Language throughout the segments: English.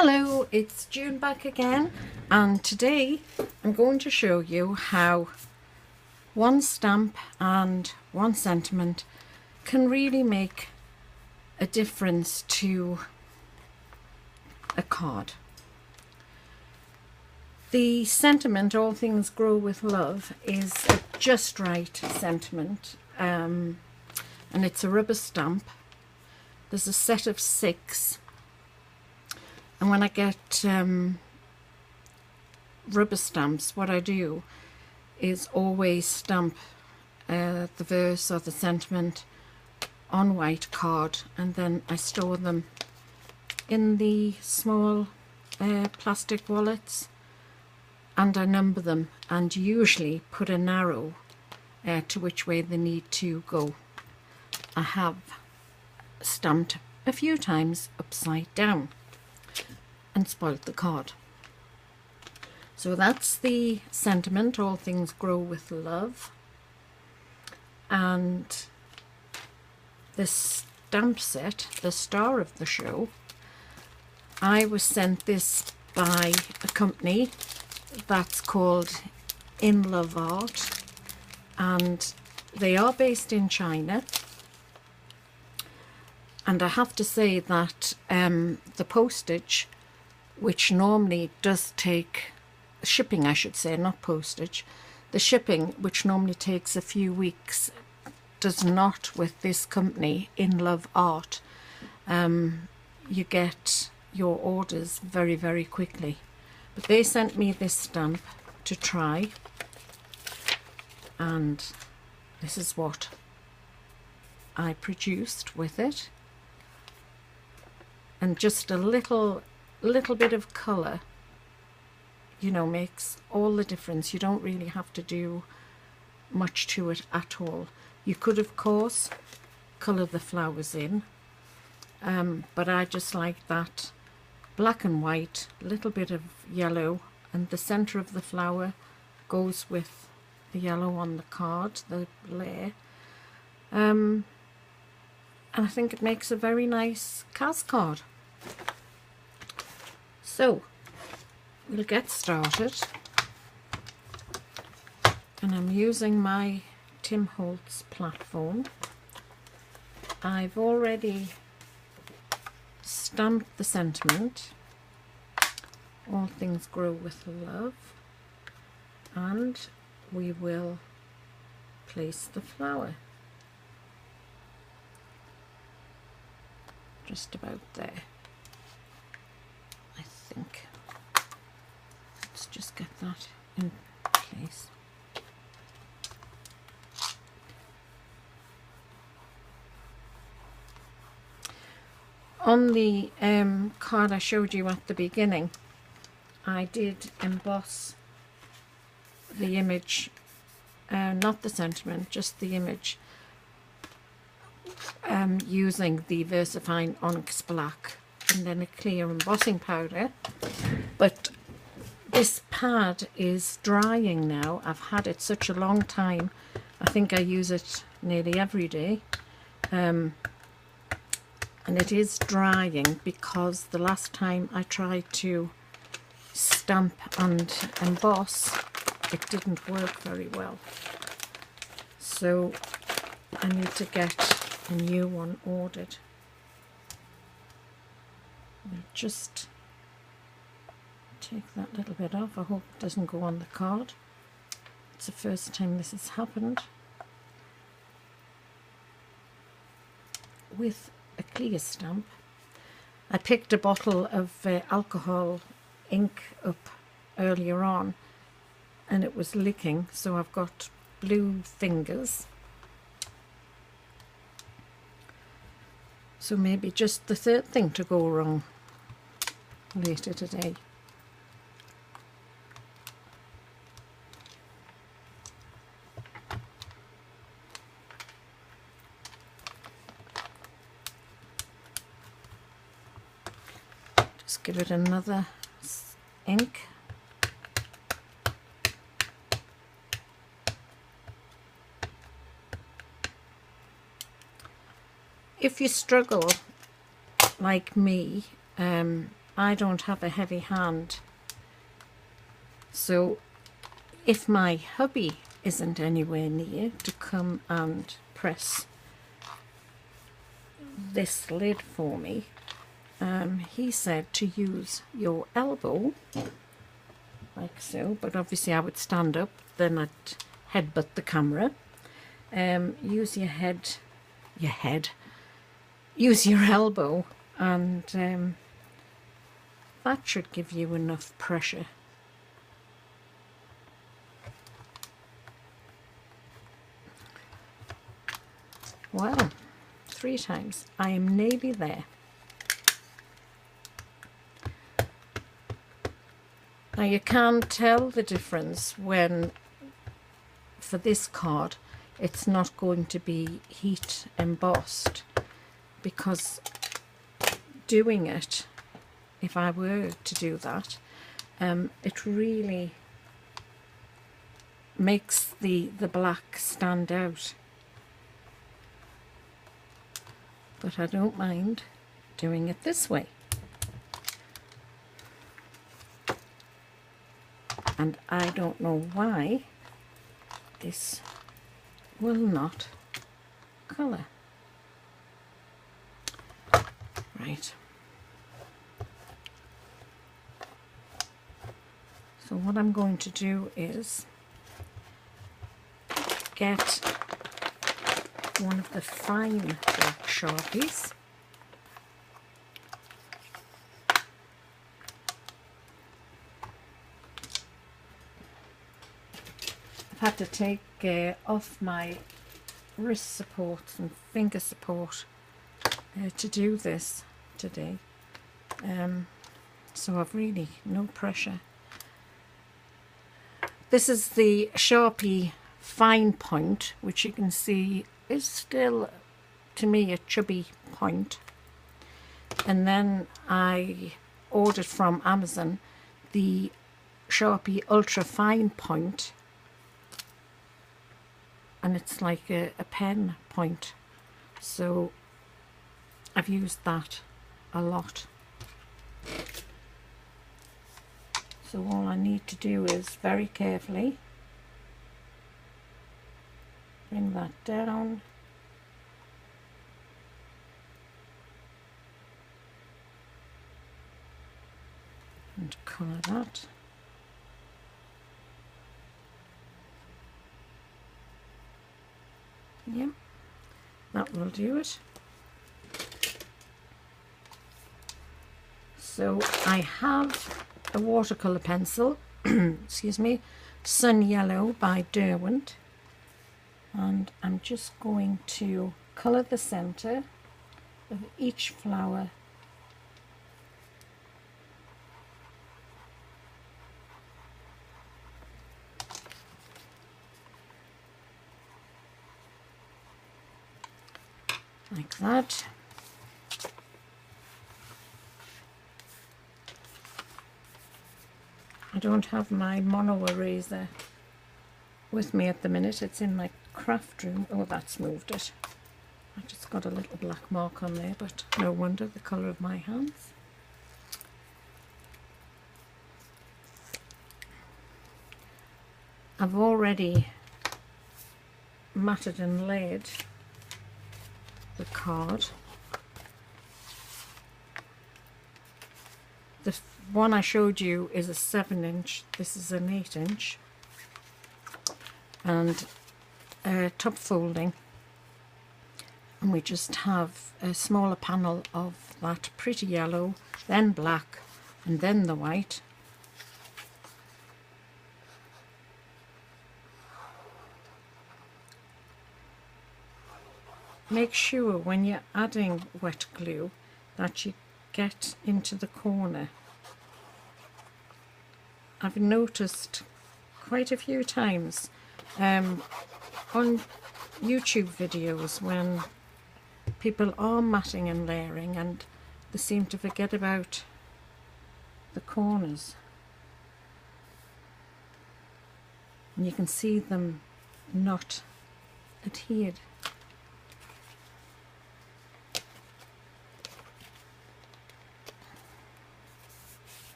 Hello, it's June back again, and today I'm going to show you how one stamp and one sentiment can really make a difference to a card. The sentiment, all things grow with love, is a just right sentiment, and it's a rubber stamp. There's a set of 6. And when I get rubber stamps, what I do is always stamp the verse or the sentiment on white card, and then I store them in the small plastic wallets, and I number them and usually put an arrow to which way they need to go. I have stamped a few times upside down and spoiled the card. So that's the sentiment, all things grow with love. And this stamp set, the star of the show, I was sent this by a company that's called InLoveArt, and they are based in China. And I have to say that the postage, which normally does take shipping, I should say, not postage, the shipping, which normally takes a few weeks, does not with this company, InLoveArt. You get your orders very, very quickly. But they sent me this stamp to try, and this is what I produced with it. And just a little bit of colour, you know, makes all the difference. You don't really have to do much to it at all. You could, of course, colour the flowers in, but I just like that black and white, a little bit of yellow, and the centre of the flower goes with the yellow on the card, the layer. And I think it makes a very nice CAS card. So we'll get started, and I'm using my Tim Holtz platform. I've already stamped the sentiment, all things grow with love, and we will place the flower just about there, I think. Let's just get that in place. On the card I showed you at the beginning, I did emboss the image, not the sentiment, just the image, using the VersaFine Onyx Black and then a clear embossing powder. But this pad is drying now. I've had it such a long time. I think I use it nearly every day. And it is drying because the last time I tried to stamp and emboss, it didn't work very well. So I need to get a new one ordered. We'll just take that little bit off. I hope it doesn't go on the card. It's the first time this has happened with a clear stamp. I picked a bottle of alcohol ink up earlier on and it was leaking, so I've got blue fingers. So maybe just the third thing to go wrong later today. Just give it another ink. If you struggle like me, I don't have a heavy hand, so if my hubby isn't anywhere near to come and press this lid for me, he said to use your elbow like so, but obviously I would stand up, then I'd headbutt the camera. Use use your elbow, and that should give you enough pressure. Well, 3 times. I am nearly there. Now you can tell the difference when, for this card, it's not going to be heat embossed, because doing it, if I were to do that, it really makes the black stand out. But I don't mind doing it this way. And I don't know why this will not colour. Right. So what I'm going to do is get one of the fine black Sharpies. I've had to take off my wrist supports and finger support to do this today, so I've really no pressure. This is the Sharpie fine point, which you can see is still, to me, a chubby point. And then I ordered from Amazon the Sharpie ultra fine point, and it's like a pen point, so I've used that a lot. So all I need to do is very carefully bring that down, and colour that. Yep, that will do it. So I have a watercolour pencil, excuse me, Sun Yellow by Derwent, and I'm just going to colour the centre of each flower like that. I don't have my mono eraser with me at the minute, it's in my craft room. Oh, that's moved it. I just got a little black mark on there, but no wonder, the colour of my hands. I've already matted and laid the card. The one I showed you is a 7-inch, this is an 8-inch, and top folding, and we just have a smaller panel of that pretty yellow, then black, and then the white. Make sure when you're adding wet glue that you get into the corner. I've noticed quite a few times on YouTube videos when people are matting and layering and they seem to forget about the corners, and you can see them not adhered.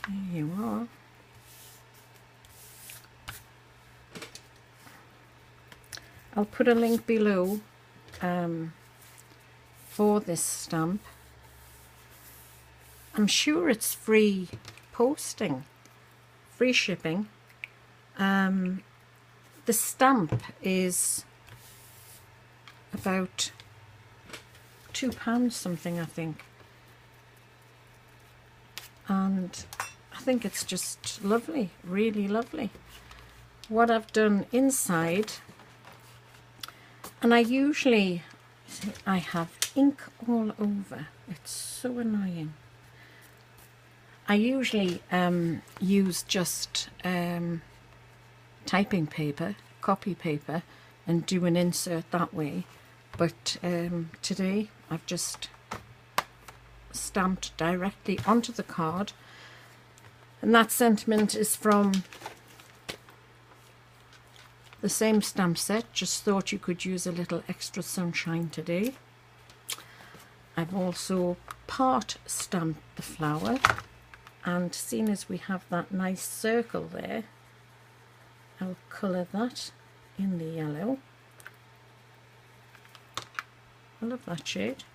There you are. I'll put a link below for this stamp. I'm sure it's free posting, free shipping. The stamp is about £2 something, I think. And I think it's just lovely, really lovely. What I've done inside, and I usually, see, I have ink all over. It's so annoying. I usually use just typing paper, copy paper, and do an insert that way. But today I've just stamped directly onto the card, and that sentiment is from the same stamp set. Just thought you could use a little extra sunshine today. I've also part stamped the flower, and seeing as we have that nice circle there, I'll colour that in the yellow. I love that shade.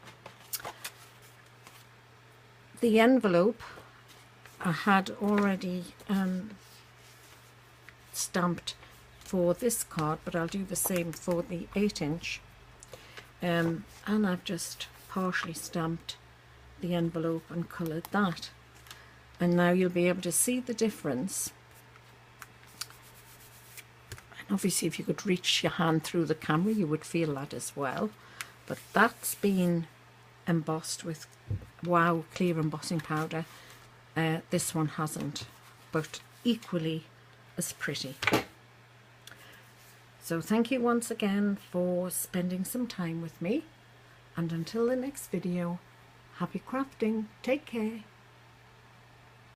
The envelope I had already stamped for this card, but I'll do the same for the 8-inch. And I've just partially stamped the envelope and coloured that. And now you'll be able to see the difference. And obviously if you could reach your hand through the camera you would feel that as well. But that's been embossed with Wow clear embossing powder. This one hasn't, but equally as pretty. So thank you once again for spending some time with me, and until the next video, happy crafting, take care.